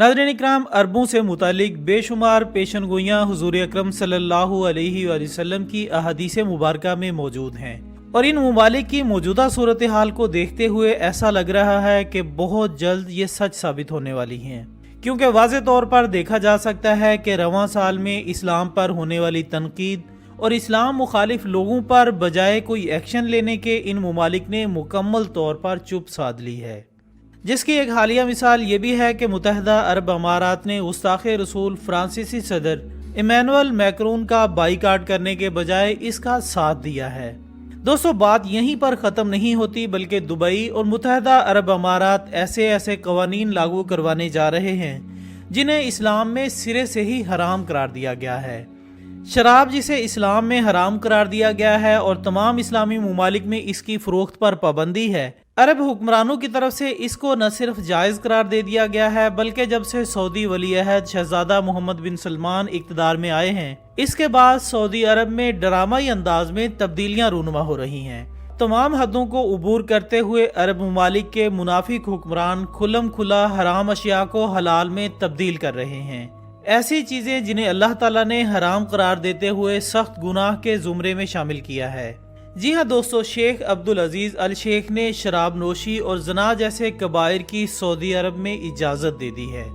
नाज़रीन इकराम, अरबों से मुतालिक बेशुमार पेशन गोइयाँ हुज़ूर अकरम सल्लल्लाहु अलैहि वसल्लम की अहादीस मुबारका में मौजूद हैं और इन ममालिक की मौजूदा सूरत हाल को देखते हुए ऐसा लग रहा है कि बहुत जल्द ये सच साबित होने वाली हैं, क्योंकि वाज़े तौर पर देखा जा सकता है कि रवां साल में इस्लाम पर होने वाली तनकीद और इस्लाम मुखालिफ लोगों पर बजाय कोई एक्शन लेने के इन ममालिक ने मुकम्मल तौर पर चुप साध ली है। जिसकी एक हालिया मिसाल ये भी है कि मुत्तहिदा अरब अमारात ने गुस्ताखे रसूल फ्रांसीसी सदर इमैनुअल मैक्रोन का बाइकाट करने के बजाय इसका साथ दिया है। दोस्तों, बात यहीं पर ख़त्म नहीं होती, बल्कि दुबई और मुत्तहिदा अरब अमारात ऐसे ऐसे कवानीन लागू करवाने जा रहे हैं जिन्हें इस्लाम में सिरे से ही हराम करार दिया गया है। शराब जिसे इस्लाम में हराम करार दिया गया है और तमाम इस्लामी ममालिक में इसकी फरोख्त पर पाबंदी है, अरब हुक्मरानों की तरफ से इसको न सिर्फ जायज़ करार दे दिया गया है, बल्कि जब से सऊदी वली अहद शहजादा मोहम्मद बिन सलमान इक़्तिदार में आए हैं, इसके बाद सऊदी अरब में ड्रामाई अंदाज में तब्दीलियां रूनुमा हो रही हैं। तमाम हदों को उबूर करते हुए अरब ममालिक के मुनाफिक हुक्मरान खुल्लम खुला हराम अशिया को हलाल में तब्दील कर रहे हैं। ऐसी चीजें जिन्हें अल्लाह ताला ने हराम करार देते हुए सख्त गुनाह के जुमरे में शामिल किया है। जी हाँ दोस्तों, शेख अब्दुल अजीज अल शेख ने शराब नोशी और जना जैसे कबायर की सऊदी अरब में इजाजत दे दी है।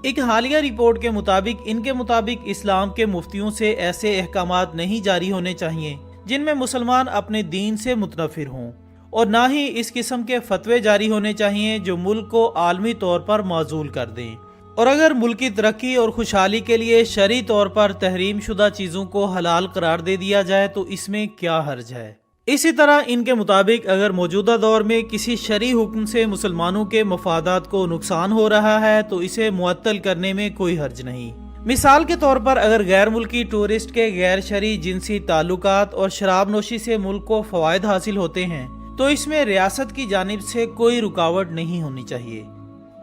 एक हालिया रिपोर्ट के मुताबिक इनके मुताबिक इस्लाम के मुफ्तियों से ऐसे अहकामात नहीं जारी होने चाहिए जिनमें मुसलमान अपने दीन से मुतनफिर हों, और ना ही इस किस्म के फतवे जारी होने चाहिए जो मुल्क को आलमी तौर पर माजूल कर दें। और अगर मुल्क की तरक्की और खुशहाली के लिए शरई तौर पर तहरीम शुदा चीज़ों को हलाल करार दे दिया जाए तो इसमें क्या हर्ज है। इसी तरह इनके मुताबिक अगर मौजूदा दौर में किसी शरई हुक्म से मुसलमानों के मफादात को नुकसान हो रहा है तो इसे मुअत्तल करने में कोई हर्ज नहीं। मिसाल के तौर पर अगर गैर मुल्की टूरिस्ट के गैर शरई जिनसी ताल्लुकात और शराब नोशी से मुल्क को फवायद हासिल होते हैं तो इसमें रियासत की जानिब से कोई रुकावट नहीं होनी चाहिए।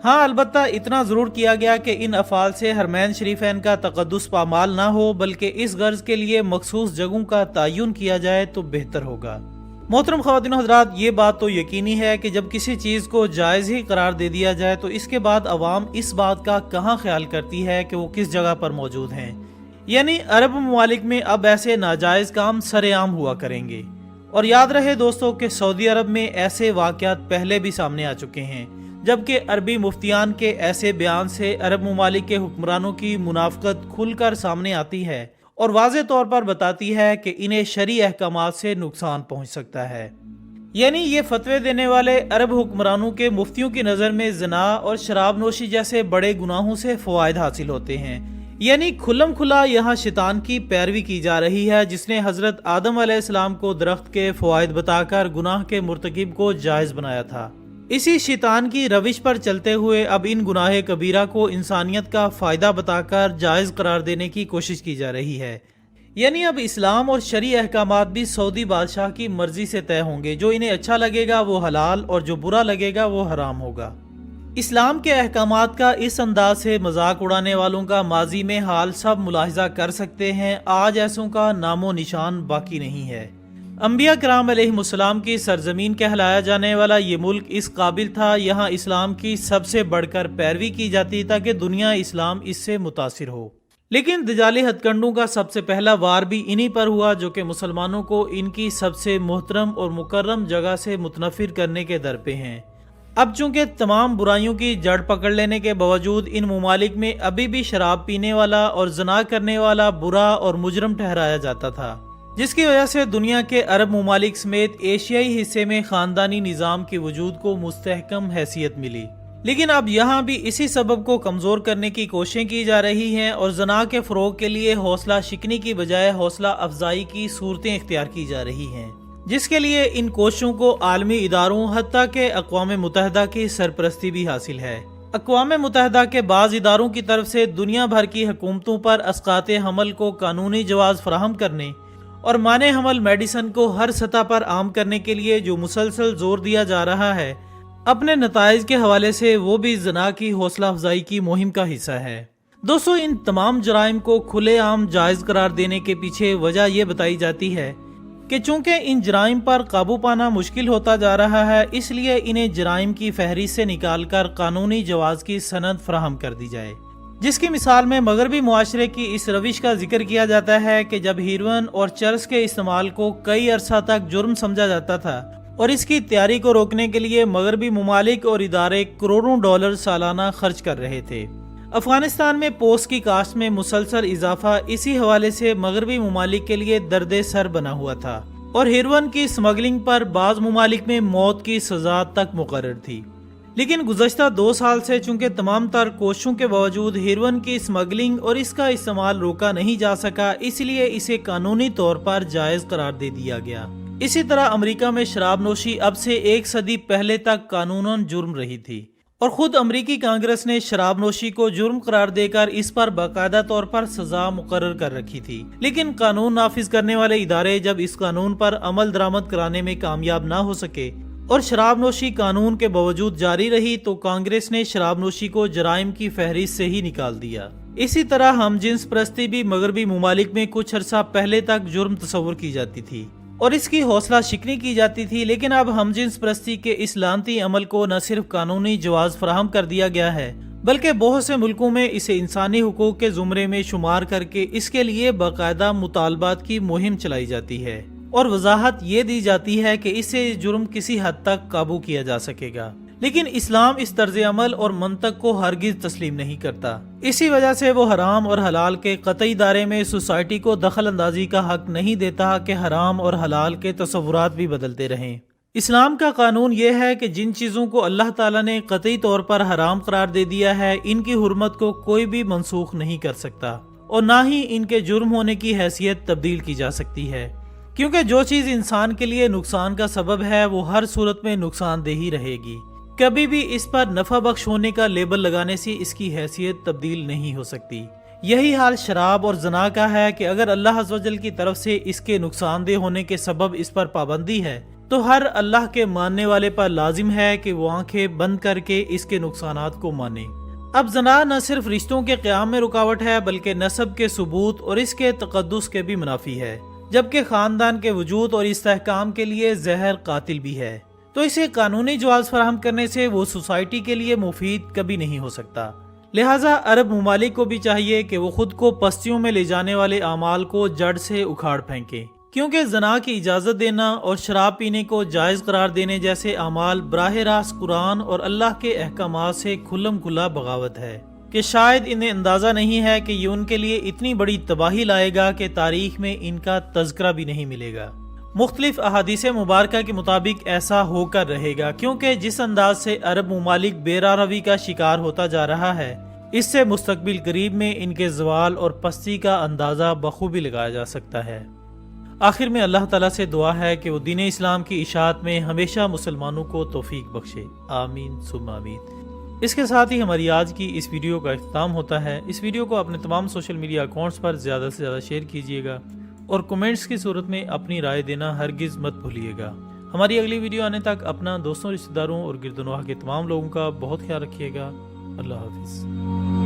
हाँ, अलबत्ता इतना जरूर किया गया कि इन अफाल से हरमैन शरीफैन का तकद्दुस पामाल ना हो, बल्कि इस गर्ज के लिए मखसूस जगहों का तयन किया जाए तो बेहतर होगा। मोहतरम ख़वातीन और हज़रात, ये बात तो यकीनी है कि जब किसी चीज़ को जायज़ ही करार दे दिया जाए तो इसके बाद अवाम इस बात का कहाँ ख्याल करती है कि वो किस जगह पर मौजूद हैं। यानी अरब ममालिक में अब ऐसे नाजायज़ काम सरेआम हुआ करेंगे। और याद रहे दोस्तों कि सऊदी अरब में ऐसे वाक़यात पहले भी सामने आ चुके हैं, जबकि अरबी मुफ्तियान के ऐसे बयान से अरब ममालिक के हुक्मरानों की मुनाफकत खुलकर सामने आती है और वाज़े तौर पर बताती है कि इन्हें शरई अहकामात से नुकसान पहुंच सकता है। यानी ये फतवे देने वाले अरब हुक्मरानों के मुफ्तियों की नज़र में जना और शराब नोशी जैसे बड़े गुनाहों से फ़वाइद हासिल होते हैं। यानी खुल्लम खुला यहाँ शैतान की पैरवी की जा रही है, जिसने हज़रत आदम अलैहिस्सलाम को दरख्त के फ़वाइद बताकर गुनाह के मुर्तकिब को जायज़ बनाया था। इसी शैतान की रविश पर चलते हुए अब इन गुनाह कबीरा को इंसानियत का फ़ायदा बताकर जायज़ करार देने की कोशिश की जा रही है। यानी अब इस्लाम और शरई अहकामात भी सऊदी बादशाह की मर्जी से तय होंगे। जो इन्हें अच्छा लगेगा वो हलाल और जो बुरा लगेगा वो हराम होगा। इस्लाम के अहकामात का इस अंदाज से मजाक उड़ाने वालों का माजी में हाल सब मुलाहिजा कर सकते हैं। आज ऐसों का नामो निशान बाकी नहीं है। अंबिया किराम अलैहिमुस्सलाम की सरजमीन कहलाया जाने वाला ये मुल्क इस काबिल था, यहाँ इस्लाम की सबसे बढ़कर पैरवी की जाती ताकि दुनिया इस्लाम इससे मुतासिर हो। लेकिन दजाली हथकंडों का सबसे पहला वार भी इन्हीं पर हुआ जो कि मुसलमानों को इनकी सबसे मोहतरम और मुकर्रम जगह से मुतनफिर करने के दर पे हैं। अब चूंकि तमाम बुराइयों की जड़ पकड़ लेने के बावजूद इन ममालिक में अभी भी शराब पीने वाला और जना करने वाला बुरा और मुजरम ठहराया जाता था, जिसकी वजह से दुनिया के अरब ममालिक समेत एशियाई हिस्से में खानदानी निज़ाम के वजूद को मुस्तहकम हैसियत मिली। लेकिन अब यहाँ भी इसी सबब को कमज़ोर करने की कोशिशें की जा रही हैं और जना के फ़रोग के लिए हौसला शिकनी की बजाय हौसला अफजाई की सूरतें इख्तियार की जा रही हैं, जिसके लिए इन कोशिशों को आलमी इदारों हत्ता के अक़वाम मुत्तहिदा की सरपरस्ती भी हासिल है। अक़वाम मुत्तहिदा के बाज़ इदारों की तरफ से दुनिया भर की हुकूमतों पर अस्काते हमल को कानूनी जवाज़ फराहम करने और माने हमल मेडिसन को हर सतह पर आम करने के लिए जो मुसलसल जोर दिया जा रहा है, अपने नताइज के हवाले से वो भी जना की हौसला अफजाई की मुहिम का हिस्सा है। दोस्तों, इन तमाम जराइम को खुलेआम जायज़ करार देने के पीछे वजह यह बताई जाती है کہ چونکہ ان جرائم پر قابو پانا مشکل ہوتا جا رہا ہے، اس لیے انہیں جرائم کی فہرست سے نکال کر قانونی جواز کی سند فراہم کر دی جائے، جس کی مثال میں مغربی معاشرے کی اس روش کا ذکر کیا جاتا ہے کہ جب ہیروئن اور چرس کے استعمال کو کئی عرصہ تک جرم سمجھا جاتا تھا اور اس کی تیاری کو روکنے کے لیے مغربی ممالک اور ادارے کروڑوں ڈالر سالانہ خرچ کر رہے تھے۔ افغانستان میں پوست کی کاشت میں مسلسل اضافہ اسی حوالے سے مغربی ممالک کے لیے درد سر بنا ہوا تھا اور ہیروئن کی سمگلنگ پر بعض ممالک میں موت کی سزا تک مقرر تھی۔ لیکن گزشتہ 2 سال سے چونکہ تمام تر کوششوں کے باوجود ہیروئن کی سمگلنگ اور اس کا استعمال روکا نہیں جا سکا، اس لیے اسے قانونی طور پر جائز قرار دے دیا گیا۔ اسی طرح امریکہ میں شراب نوشی اب سے 1 صدی پہلے تک قانوناً جرم رہی تھی اور خود امریکی کانگریس نے شراب نوشی کو جرم قرار دے کر اس پر باقاعدہ طور پر سزا مقرر کر رکھی تھی۔ لیکن قانون نافذ کرنے والے ادارے جب اس قانون پر عمل درآمد کرانے میں کامیاب نہ ہو سکے اور شراب نوشی قانون کے باوجود جاری رہی، تو کانگریس نے شراب نوشی کو جرائم کی فہرست سے ہی نکال دیا۔ اسی طرح ہم جنس پرستی بھی مغربی ممالک میں کچھ عرصہ پہلے تک جرم تصور کی جاتی تھی اور اس کی حوصلہ شکنی کی جاتی تھی، لیکن اب ہم جنس پرستی کے اس لعنتی عمل کو نہ صرف قانونی جواز فراہم کر دیا گیا ہے بلکہ بہت سے ملکوں میں اسے انسانی حقوق کے زمرے میں شمار کر کے اس کے لیے باقاعدہ مطالبات کی مہم چلائی جاتی ہے اور وضاحت یہ دی جاتی ہے کہ اسے جرم کسی حد تک قابو کیا جا سکے گا۔ لیکن اسلام اس طرز عمل اور منطق کو ہرگز تسلیم نہیں کرتا، اسی وجہ سے وہ حرام اور حلال کے قطعی دائرے میں سوسائٹی کو دخل اندازی کا حق نہیں دیتا کہ حرام اور حلال کے تصورات بھی بدلتے رہیں۔ اسلام کا قانون یہ ہے کہ جن چیزوں کو اللہ تعالیٰ نے قطعی طور پر حرام قرار دے دیا ہے، ان کی حرمت کو کوئی بھی منسوخ نہیں کر سکتا اور نہ ہی ان کے جرم ہونے کی حیثیت تبدیل کی جا سکتی ہے، کیونکہ جو چیز انسان کے لیے نقصان کا سبب ہے وہ ہر صورت میں نقصان دہ ہی رہے گی، کبھی بھی اس پر نفع بخش ہونے کا لیبل لگانے سے اس کی حیثیت تبدیل نہیں ہو سکتی۔ یہی حال شراب اور زنا کا ہے کہ اگر اللہ عز و جل کی طرف سے اس کے نقصان دہ ہونے کے سبب اس پر پابندی ہے تو ہر اللہ کے ماننے والے پر لازم ہے کہ وہ آنکھیں بند کر کے اس کے نقصانات کو مانے۔ اب زنا نہ صرف رشتوں کے قیام میں رکاوٹ ہے بلکہ نسب کے ثبوت اور اس کے تقدس کے بھی منافی ہے، جبکہ خاندان کے وجود اور استحکام کے لیے زہر قاتل بھی ہے، تو اسے قانونی جواز فراہم کرنے سے وہ سوسائٹی کے لیے مفید کبھی نہیں ہو سکتا۔ لہٰذا عرب ممالک کو بھی چاہیے کہ وہ خود کو پستیوں میں لے جانے والے اعمال کو جڑ سے اکھاڑ پھینکیں، کیونکہ زنا کی اجازت دینا اور شراب پینے کو جائز قرار دینے جیسے اعمال براہ راست قرآن اور اللہ کے احکامات سے کھلم کھلا بغاوت ہے کہ شاید انہیں اندازہ نہیں ہے کہ یہ ان کے لیے اتنی بڑی تباہی لائے گا کہ تاریخ میں ان کا تذکرہ بھی نہیں ملے گا۔ مختلف احادیث مبارکہ کے مطابق ایسا ہو کر رہے گا، کیونکہ جس انداز سے عرب ممالک بے راہ روی کا شکار ہوتا جا رہا ہے، اس سے مستقبل قریب میں ان کے زوال اور پستی کا اندازہ بخوبی لگایا جا سکتا ہے۔ آخر میں اللہ تعالیٰ سے دعا ہے کہ وہ دین اسلام کی اشاعت میں ہمیشہ مسلمانوں کو توفیق بخشے، آمین ثم آمین۔ اس کے ساتھ ہی ہماری آج کی اس ویڈیو کا اختتام ہوتا ہے۔ اس ویڈیو کو اپنے تمام سوشل میڈیا اکاؤنٹس پر زیادہ سے زیادہ شیئر کیجیے گا اور کمنٹس کی صورت میں اپنی رائے دینا ہرگز مت بھولیے گا۔ ہماری اگلی ویڈیو آنے تک اپنا دوستوں، رشتہ داروں اور گرد و نواح کے تمام لوگوں کا بہت خیال رکھیے گا۔ اللہ حافظ۔